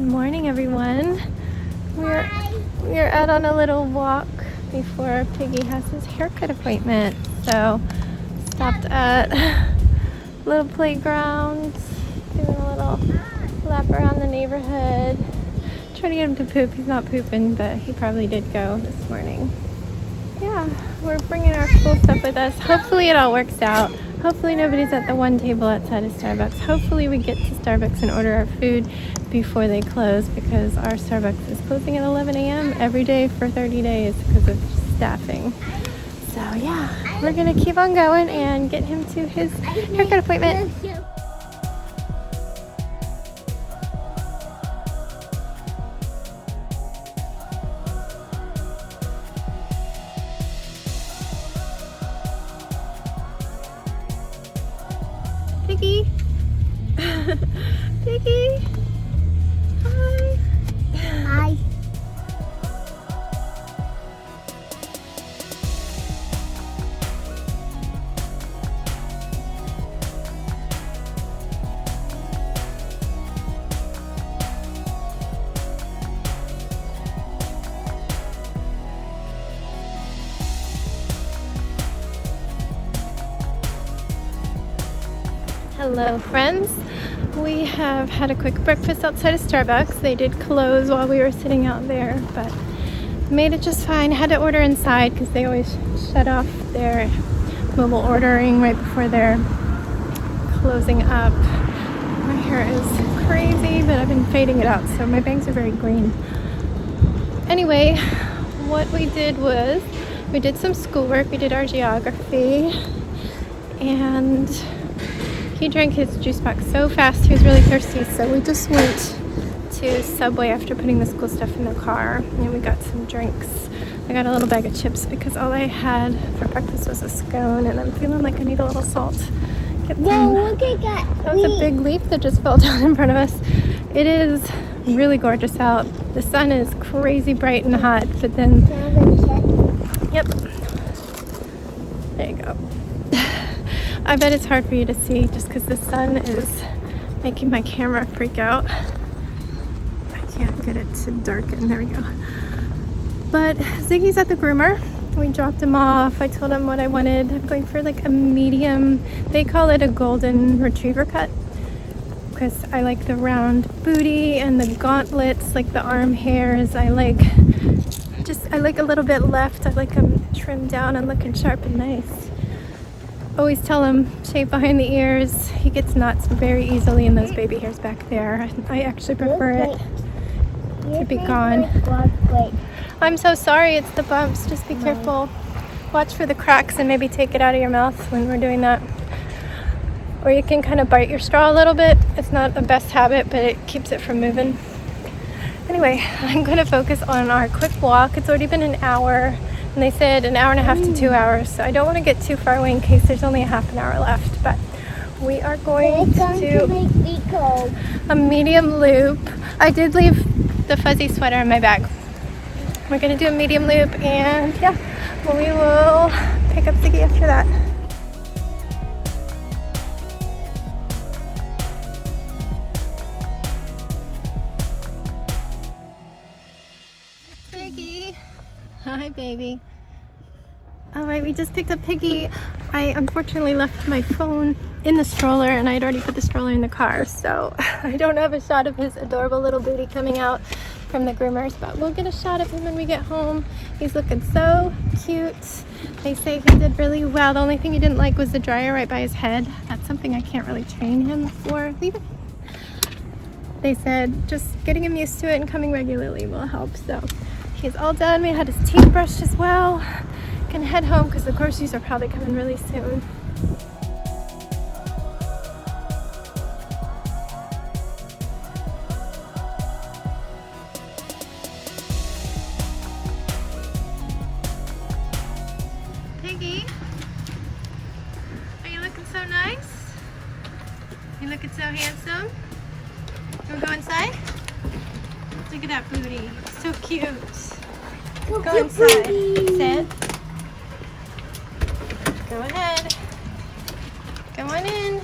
Good morning, everyone. We're out on a little walk before Piggy has his haircut appointment. So stopped at a little playground, doing a little lap around the neighborhood. Trying to get him to poop. He's not pooping, but he probably did go this morning. Yeah, we're bringing our school stuff with us. Hopefully it all works out. Hopefully nobody's at the one table outside of Starbucks. Hopefully we get to Starbucks and order our food before they close, because our Starbucks is closing at 11 a.m. every day for 30 days because of staffing. So yeah, we're gonna keep on going and get him to his haircut appointment. Piggy! Piggy! Hi! Hi. Hello, friends. We have had a quick breakfast outside of Starbucks. They did close while we were sitting out there, but made it just fine. Had to order inside because they always shut off their mobile ordering right before they're closing up. My hair is crazy, but I've been fading it out, so my bangs are very green. Anyway, what we did was we did some schoolwork. We did our geography, and he drank his juice box so fast, he was really thirsty, so we just went to Subway after putting the school stuff in the car, and we got some drinks. I got a little bag of chips because all I had for breakfast was a scone, and I'm feeling like I need a little salt. Whoa, look at that. That was a big leaf that just fell down in front of us. It is really gorgeous out. The sun is crazy bright and hot, but then, yep, there you go. I bet it's hard for you to see just because the sun is making my camera freak out. I can't get it to darken. There we go. But Ziggy's at the groomer. We dropped him off. I told him what I wanted. I'm going for like a medium. They call it a golden retriever cut because I like the round booty and the gauntlets, like the arm hairs. I like a little bit left. I like them trimmed down and looking sharp and nice. Always tell him shave behind the ears. He gets knots very easily in those baby hairs back there. I actually prefer it to be gone. I'm so sorry, it's the bumps. Just be careful. Watch for the cracks and maybe take it out of your mouth when we're doing that. Or you can kind of bite your straw a little bit. It's not the best habit, but it keeps it from moving. Anyway, I'm going to focus on our quick walk. It's already been an hour. And they said an hour and a half to 2 hours, so I don't want to get too far away in case there's only a half an hour left. But we are going to do a medium loop. I did leave the fuzzy sweater in my bag. We're going to do a medium loop, and yeah, we will pick up Ziggy after that. Piggy! Hi, baby. All right, we just picked up Piggy. I unfortunately left my phone in the stroller, and I had already put the stroller in the car, so I don't have a shot of his adorable little booty coming out from the groomers, but we'll get a shot of him when we get home. He's looking so cute. They say he did really well. The only thing he didn't like was the dryer right by his head. That's something I can't really train him for. Leave it. They said just getting him used to it and coming regularly will help, so he's all done. We had his teeth brushed as well. Gonna head home because the groceries are probably coming really soon. Piggy, are you looking so nice? You looking so handsome? Can we go inside? Look at that booty. So cute. Go inside. Sit. Go ahead. Come on in.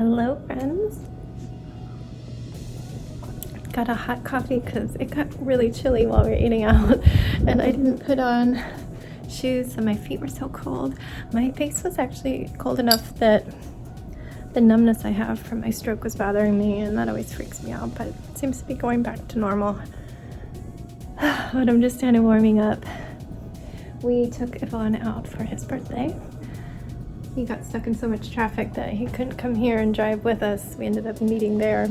Hello friends. Got a hot coffee because it got really chilly while we were eating out and I didn't put on shoes and my feet were so cold. My face was actually cold enough that the numbness I have from my stroke was bothering me, and that always freaks me out, but it seems to be going back to normal. But I'm just kind of warming up. We took Yvonne out for his birthday. He got stuck in so much traffic that he couldn't come here and drive with us. We ended up meeting there,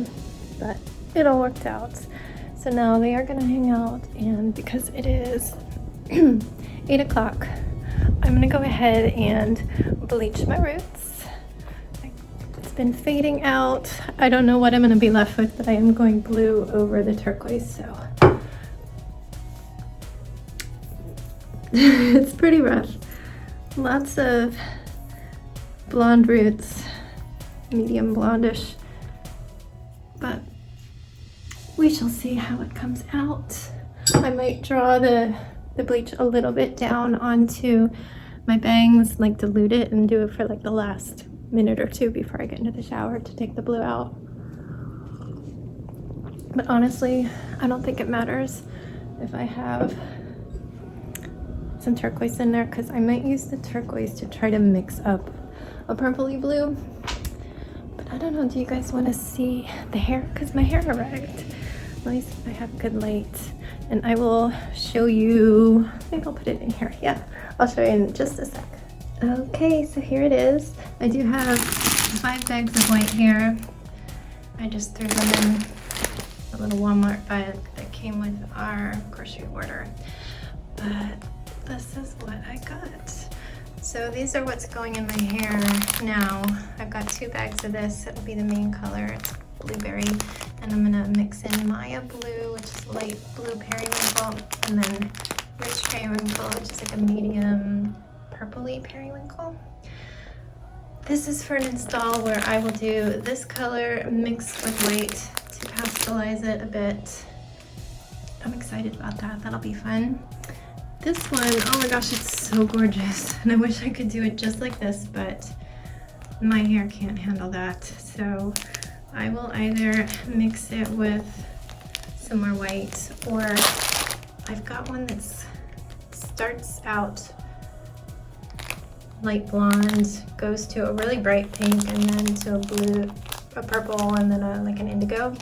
but it all worked out. So now they are gonna hang out, and because it is 8 o'clock, I'm gonna go ahead and bleach my roots. It's been fading out. I don't know what I'm gonna be left with, but I am going blue over the turquoise, so. It's pretty rough. Lots of blonde roots, medium blondish, but we shall see how it comes out. I might draw the bleach a little bit down onto my bangs, like dilute it and do it for like the last minute or two before I get into the shower to take the blue out. But honestly, I don't think it matters if I have some turquoise in there, because I might use the turquoise to try to mix up a purpley blue. But I don't know, do you guys want to see the hair? Because my hair arrived. Let me see if I have good light, and I will show you. Maybe I'll put it in here. Yeah, I'll show you in just a sec. Okay, so here it is. I do have 5 bags of white hair. I just threw them in a little Walmart bag that came with our grocery order. But this is what I got. So these are what's going in my hair now. I've got 2 bags of this. It'll be the main color. It's blueberry. And I'm gonna mix in Maya blue, which is light blue periwinkle, and then rich periwinkle, which is like a medium purpley periwinkle. This is for an install where I will do this color mixed with white to pastelize it a bit. I'm excited about that. That'll be fun. This one, oh my gosh, it's so gorgeous. And I wish I could do it just like this, but my hair can't handle that. So I will either mix it with some more white, or I've got one that starts out light blonde, goes to a really bright pink, and then to a blue, a purple, and then like an indigo.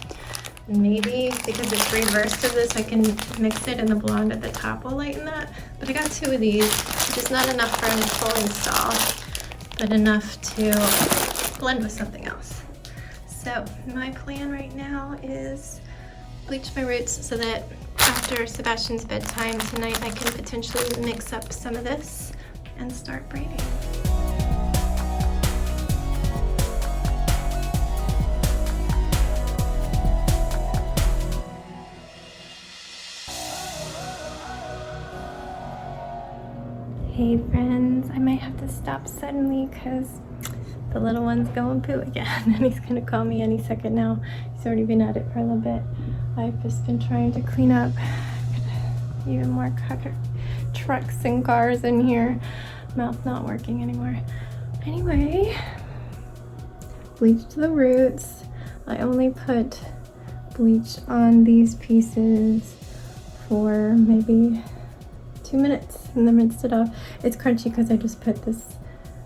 Maybe because it's reversed of this, I can mix it, and the blonde at the top will lighten that. But I got 2 of these, which is not enough for a full install, but enough to blend with something else. So my plan right now is bleach my roots so that after Sebastian's bedtime tonight, I can potentially mix up some of this and start braiding. Hey friends, I might have to stop suddenly because the little one's going poo again and he's gonna call me any second now. He's already been at it for a little bit. I've just been trying to clean up even more trucks and cars in here. Mouth not working anymore. Anyway, bleached the roots. I only put bleach on these pieces for maybe 2 minutes and then rinsed it off. It's crunchy because I just put this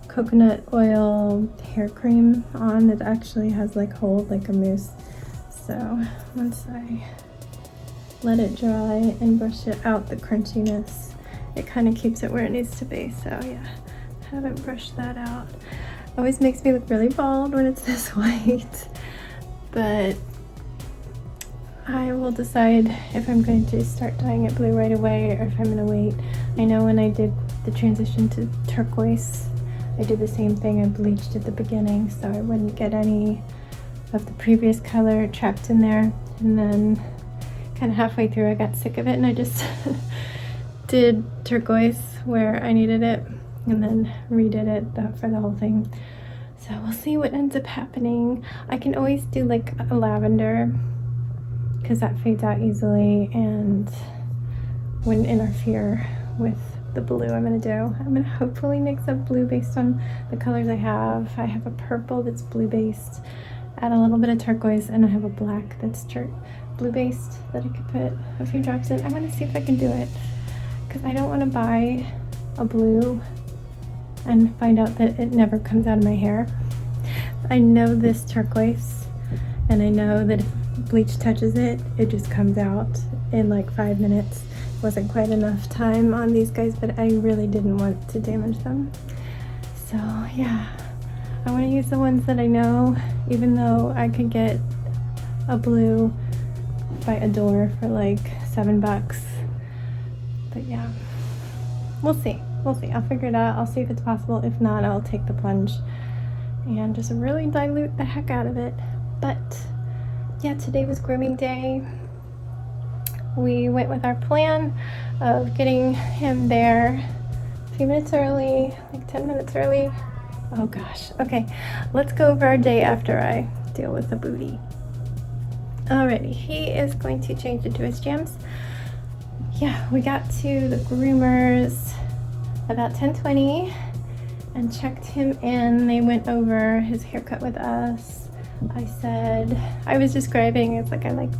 coconut oil hair cream on. It actually has like hold like a mousse. So once I let it dry and brush it out, the crunchiness, it kind of keeps it where it needs to be. So yeah, haven't brushed that out. Always makes me look really bald when it's this white, but I will decide if I'm going to start dyeing it blue right away or if I'm going to wait. I know when I did the transition to turquoise, I did the same thing. I bleached at the beginning so I wouldn't get any of the previous color trapped in there. And then kind of halfway through I got sick of it and I just did turquoise where I needed it and then redid it for the whole thing. So we'll see what ends up happening. I can always do like a lavender because that fades out easily and wouldn't interfere with the blue I'm gonna do. I'm gonna hopefully mix up blue based on the colors I have. I have a purple that's blue based, add a little bit of turquoise, and I have a black that's blue based that I could put a few drops in. I'm gonna see if I can do it because I don't want to buy a blue and find out that it never comes out of my hair. I know this turquoise, and I know that if bleach touches it, it just comes out in like 5 minutes. Wasn't quite enough time on these guys, but I really didn't want to damage them. So yeah, I want to use the ones that I know, even though I could get a blue by Adore for like $7. But yeah, we'll see. I'll figure it out. I'll see if it's possible. If not, I'll take the plunge and just really dilute the heck out of it. But yeah, today was grooming day. We went with our plan of getting him there a few minutes early, like 10 minutes early. Oh gosh. Okay, let's go over our day after I deal with the booty. Alrighty, he is going to change into his jams. Yeah, we got to the groomers about 10:20 and checked him in. They went over his haircut with us. I was describing, it's like I like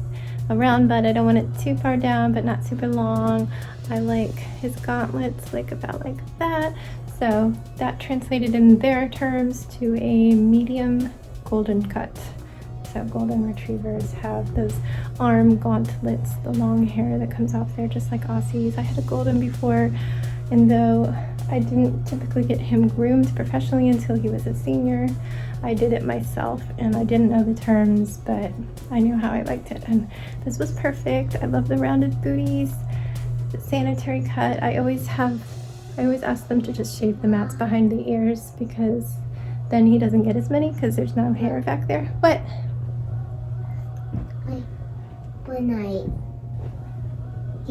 a round butt. I don't want it too far down, but not super long. I like his gauntlets like about like that. So that translated in their terms to a medium golden cut. So golden retrievers have those arm gauntlets, the long hair that comes off there just like Aussies. I had a golden before, and though I didn't typically get him groomed professionally until he was a senior, I did it myself, and I didn't know the terms, but I knew how I liked it, and this was perfect. I love the rounded booties, the sanitary cut. I always ask them to just shave the mats behind the ears because then he doesn't get as many because there's no hair back there. What? When I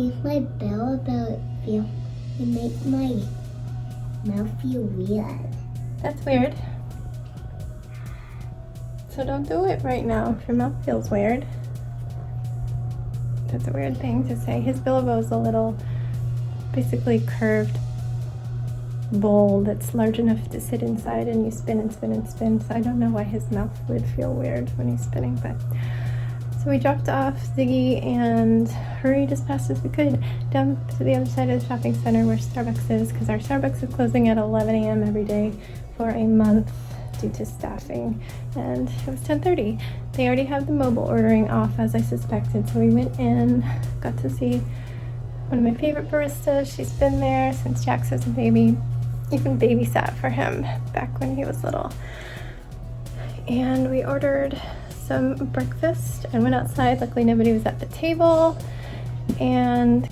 use my bill about feel, it makes my mouth feel weird. That's weird. So don't do it right now if your mouth feels weird. That's a weird thing to say. His bilbo is a little, basically curved bowl that's large enough to sit inside, and you spin and spin and spin. So I don't know why his mouth would feel weird when he's spinning, but. So we dropped off Ziggy and hurried as fast as we could down to the other side of the shopping center where Starbucks is, because our Starbucks is closing at 11 a.m. every day for a month due to staffing, and it was 10:30. They already have the mobile ordering off as I suspected, so we went in, got to see one of my favorite baristas. She's been there since Jax was a baby, even babysat for him back when he was little. And we ordered some breakfast and went outside. Luckily nobody was at the table, and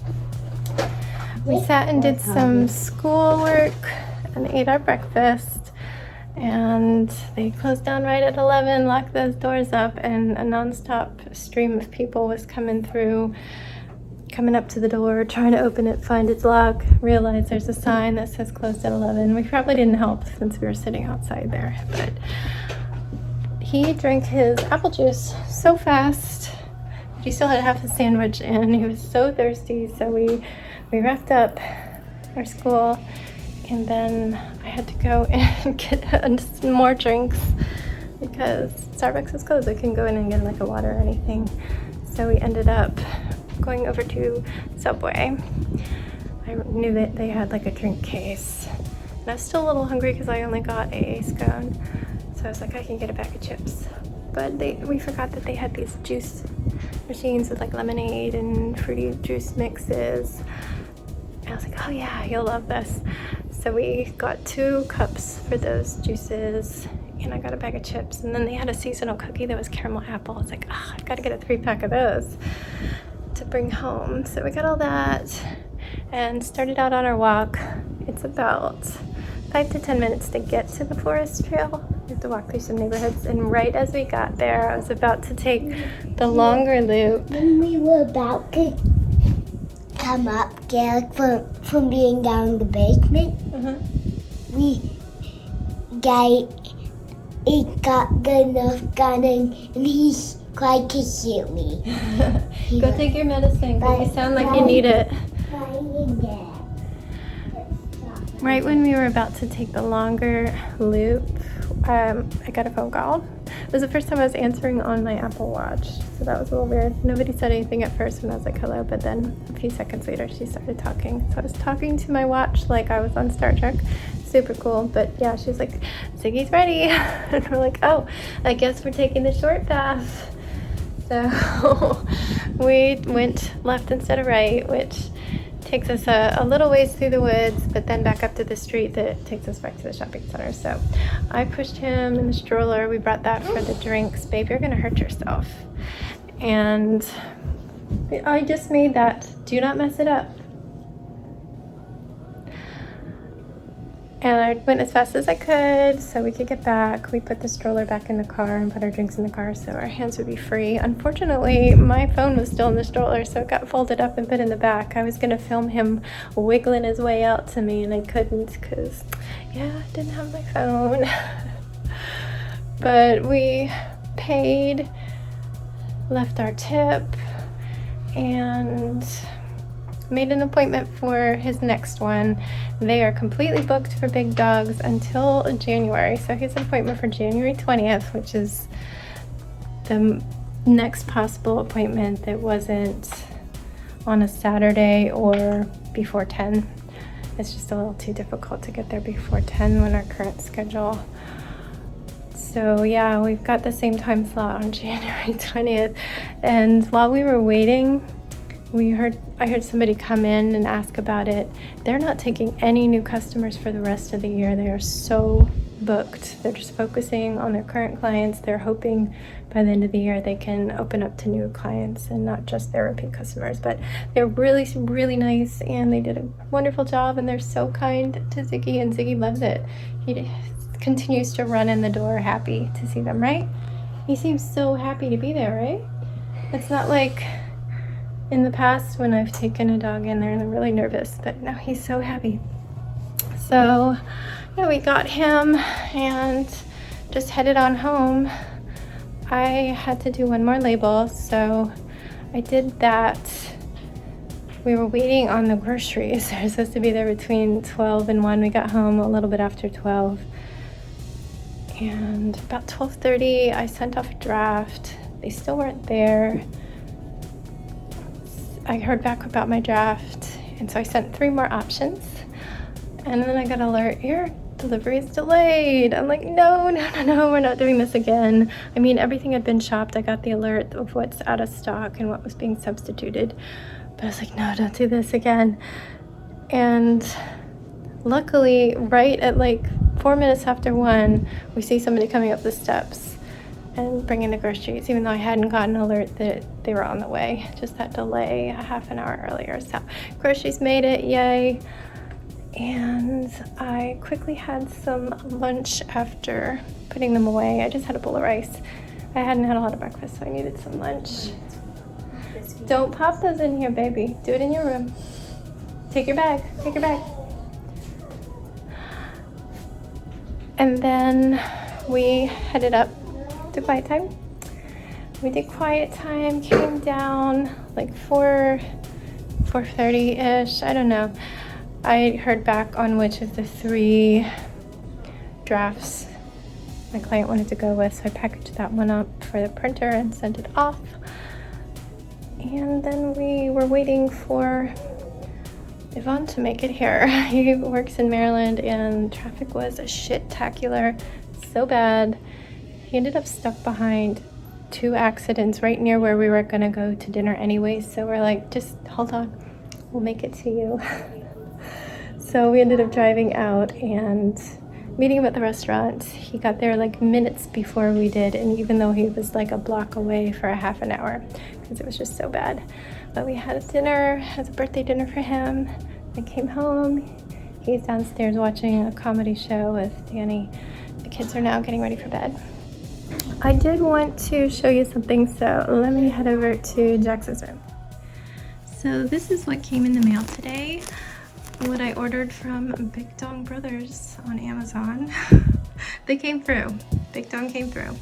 we sat and did some schoolwork and ate our breakfast, and they closed down right at 11, locked those doors up, and a non-stop stream of people was coming up to the door, trying to open it, find its lock, realize there's a sign that says closed at 11. We probably didn't help since we were sitting outside there, but he drank his apple juice so fast. He still had half a sandwich and he was so thirsty, so we wrapped up our school, and then I had to go and get more drinks because Starbucks was closed. I couldn't go in and get like a water or anything. So we ended up going over to Subway. I knew that they had like a drink case, and I was still a little hungry because I only got a scone. So I was like, I can get a bag of chips. But we forgot that they had these juice machines with like lemonade and fruity juice mixes. And I was like, oh yeah, you'll love this. So we got 2 cups for those juices, and I got a bag of chips. And then they had a seasonal cookie that was caramel apple. I was like, oh, I've got to get a 3-pack of those to bring home. So we got all that and started out on our walk. It's about 5 to 10 minutes to get to the forest trail. We have to walk through some neighborhoods, and right as we got there, I was about to take the longer loop. When we were about to come up, Garrick, from being down in the basement, it got good enough gunning, and he tried to shoot me. Go take your medicine, because you sound like you need it. Right when we were about to take the longer loop, I got a phone call. It was the first time I was answering on my Apple Watch, so that was a little weird. Nobody said anything at first when I was like, hello, but then a few seconds later she started talking. So I was talking to my watch like I was on Star Trek. Super cool. But yeah, she was like, Ziggy's ready. And we're like, oh, I guess we're taking the short path. So we went left instead of right, which takes us a little ways through the woods, but then back up to the street that takes us back to the shopping center. So I pushed him in the stroller. We brought that for the drinks. Babe, you're gonna hurt yourself. And I just made that. Do not mess it up. And I went as fast as I could so we could get back. We put the stroller back in the car and put our drinks in the car so our hands would be free. Unfortunately, my phone was still in the stroller, so it got folded up and put in the back. I was gonna film him wiggling his way out to me and I couldn't because, yeah, I didn't have my phone. But we paid, left our tip, and made an appointment for his next one. They are completely booked for big dogs until January. So his appointment for January 20th, which is the next possible appointment that wasn't on a Saturday or before 10. It's just a little too difficult to get there before 10 when our current schedule. So yeah, we've got the same time slot on January 20th. And while we were waiting, I heard somebody come in and ask about it. They're not taking any new customers for the rest of the year. They are so booked. They're just focusing on their current clients. They're hoping by the end of the year they can open up to new clients and not just their repeat customers. But they're really, really nice and they did a wonderful job and they're so kind to Ziggy and Ziggy loves it. He continues to run in the door happy to see them, right? He seems so happy to be there, right? It's not like in the past when I've taken a dog in there and I'm really nervous, but now he's so happy. So yeah, we got him and just headed on home. I had to do one more label, so I did that. We were waiting on the groceries. They were supposed to be there between 12 and 1. We got home a little bit after 12. And about 12:30, I sent off a draft. They still weren't there. I heard back about my draft, and so I sent 3 more options. And then I got an alert, your delivery is delayed. I'm like, no, we're not doing this again. I mean, everything had been shopped. I got the alert of what's out of stock and what was being substituted. But I was like, no, don't do this again. And luckily, right at like 4 minutes after 1, we see somebody coming up the steps and bringing the groceries, even though I hadn't gotten an alert that they were on the way. Just that delay a half an hour earlier. So groceries made it, yay. And I quickly had some lunch after putting them away. I just had a bowl of rice. I hadn't had a lot of breakfast, so I needed some lunch. Don't pop those in here, baby. Do it in your room. Take your bag. And then we headed up to quiet time. We did quiet time, came down like 4:30-ish, I don't know. I heard back on which of the 3 drafts my client wanted to go with, so I packaged that one up for the printer and sent it off. And then we were waiting for Yvonne to make it here. He works in Maryland and traffic was shit-tacular, so bad. He ended up stuck behind 2 accidents right near where we were gonna go to dinner anyway, so we're like, just hold on, we'll make it to you. So we ended up driving out and meeting him at the restaurant. He got there like minutes before we did, and even though he was like a block away for a half an hour because it was just so bad. But we had a dinner, as a birthday dinner for him. I came home. He's downstairs watching a comedy show with Danny. The kids are now getting ready for bed. I did want to show you something, so let me head over to Jax's room. So this is what came in the mail today. What I ordered from Big Dong Brothers on Amazon. They came through. Big Dong came through.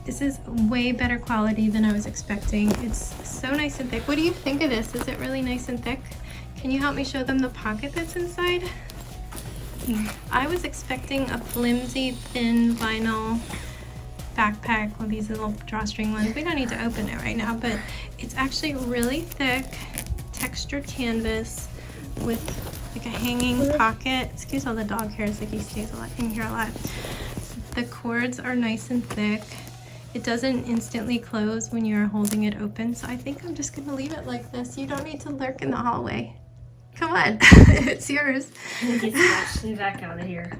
This is way better quality than I was expecting. It's so nice and thick. What do you think of this? Is it really nice and thick? Can you help me show them the pocket that's inside? I was expecting a flimsy, thin vinyl backpack with these little drawstring ones. We don't need to open it right now, but it's actually really thick, textured canvas with like a hanging pocket. Excuse all the dog hair, Ziggy stays in here a lot. The cords are nice and thick. It doesn't instantly close when you're holding it open, so I think I'm just gonna leave it like this. You don't need to lurk in the hallway. Come on, it's yours. Get Sebastian back out of here.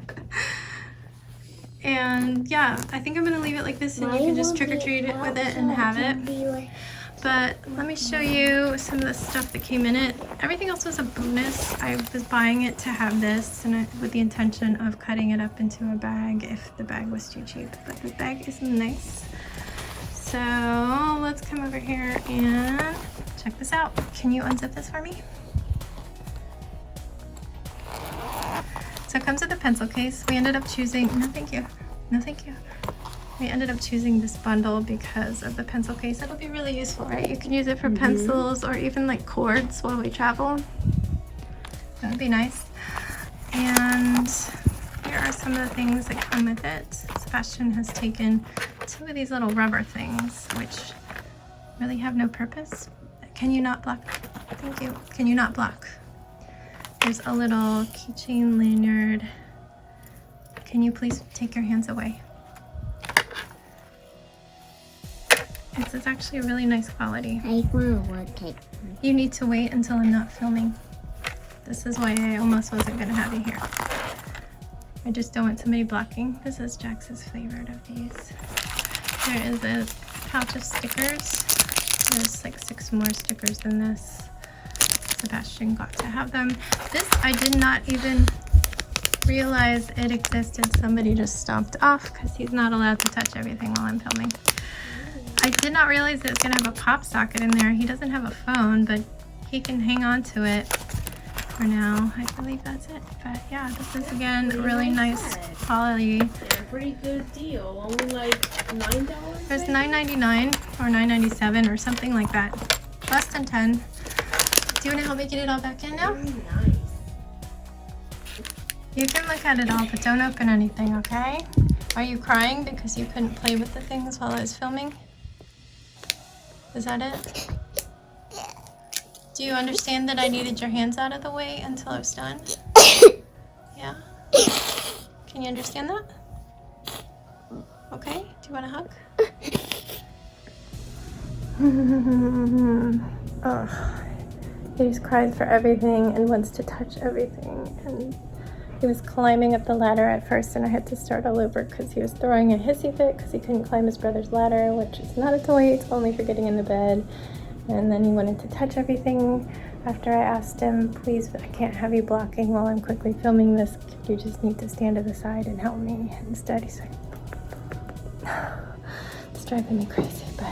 And yeah, I think I'm gonna leave it like this and you can just trick or treat it with it and have it. But let me show you some of the stuff that came in it. Everything else was a bonus. I was buying it to have this and with the intention of cutting it up into a bag if the bag was too cheap. But the bag is nice. So let's come over here and check this out. Can you unzip this for me? So it comes with a pencil case. We ended up choosing, no thank you, no thank you. We ended up choosing this bundle because of the pencil case. It'll be really useful, right? You can use it for pencils or even like cords while we travel. That would be nice. And here are some of the things that come with it. Sebastian has taken 2 of these little rubber things, which really have no purpose. Can you not block? Thank you. Can you not block? There's a little keychain lanyard. Can you please take your hands away? This is actually really nice quality. I want to work it. You need to wait until I'm not filming. This is why I almost wasn't gonna have you here. I just don't want somebody blocking. This is Jax's favorite of these. There is a pouch of stickers. There's like 6 more stickers than this. Sebastian got to have them. This I did not even realize it existed. Somebody just stomped off because he's not allowed to touch everything while I'm filming. I did not realize it was gonna have a pop socket in there. He doesn't have a phone, but he can hang on to it for now. I believe that's it. But yeah, this is again really nice quality. They're a pretty good deal. Only like $9. There's $9.99 or $9.97 or something like that. Less than 10. Do you want to help me get it all back in now? Very nice. You can look at it all, but don't open anything, okay? Are you crying because you couldn't play with the things while I was filming? Is that it? Do you understand that I needed your hands out of the way until I was done? Yeah? Can you understand that? Okay, do you want a hug? Oh, he just cries for everything and wants to touch everything. And he was climbing up the ladder at first and I had to start all over because he was throwing a hissy fit because he couldn't climb his brother's ladder, which is not a toy, it's only for getting in the bed. And then he wanted to touch everything after I asked him, please, I can't have you blocking while I'm quickly filming this. You just need to stand to the side and help me. Instead, he's like, it's driving me crazy, but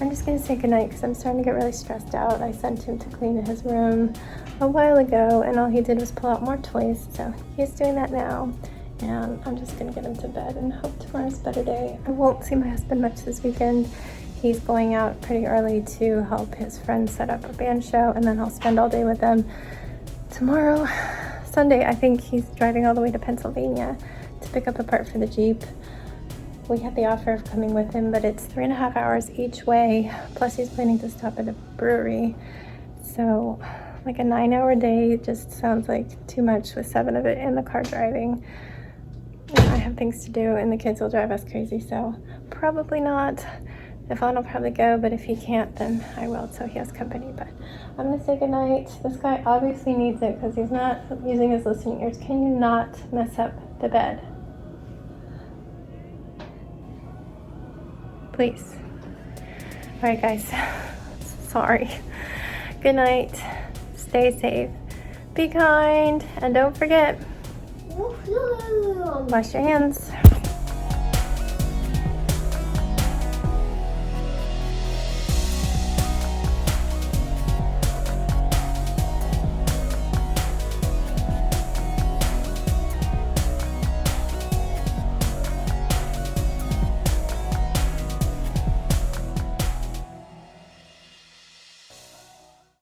I'm just gonna say goodnight because I'm starting to get really stressed out. I sent him to clean his room a while ago and all he did was pull out more toys. So he's doing that now. And I'm just gonna get him to bed and hope tomorrow's a better day. I won't see my husband much this weekend. He's going out pretty early to help his friends set up a band show and then I'll spend all day with them. Tomorrow, Sunday, I think he's driving all the way to Pennsylvania to pick up a part for the Jeep. We had the offer of coming with him, but it's 3.5 hours each way. Plus he's planning to stop at a brewery. So like a 9-hour day just sounds like too much with 7 of it in the car driving. And I have things to do and the kids will drive us crazy, so probably not. Yvonne will probably go, but if he can't, then I will, so he has company. But I'm gonna say goodnight. This guy obviously needs it because he's not using his listening ears. Can you not mess up the bed? Please. All right, guys. Sorry. Good night. Stay safe. Be kind. And don't forget, wash your hands.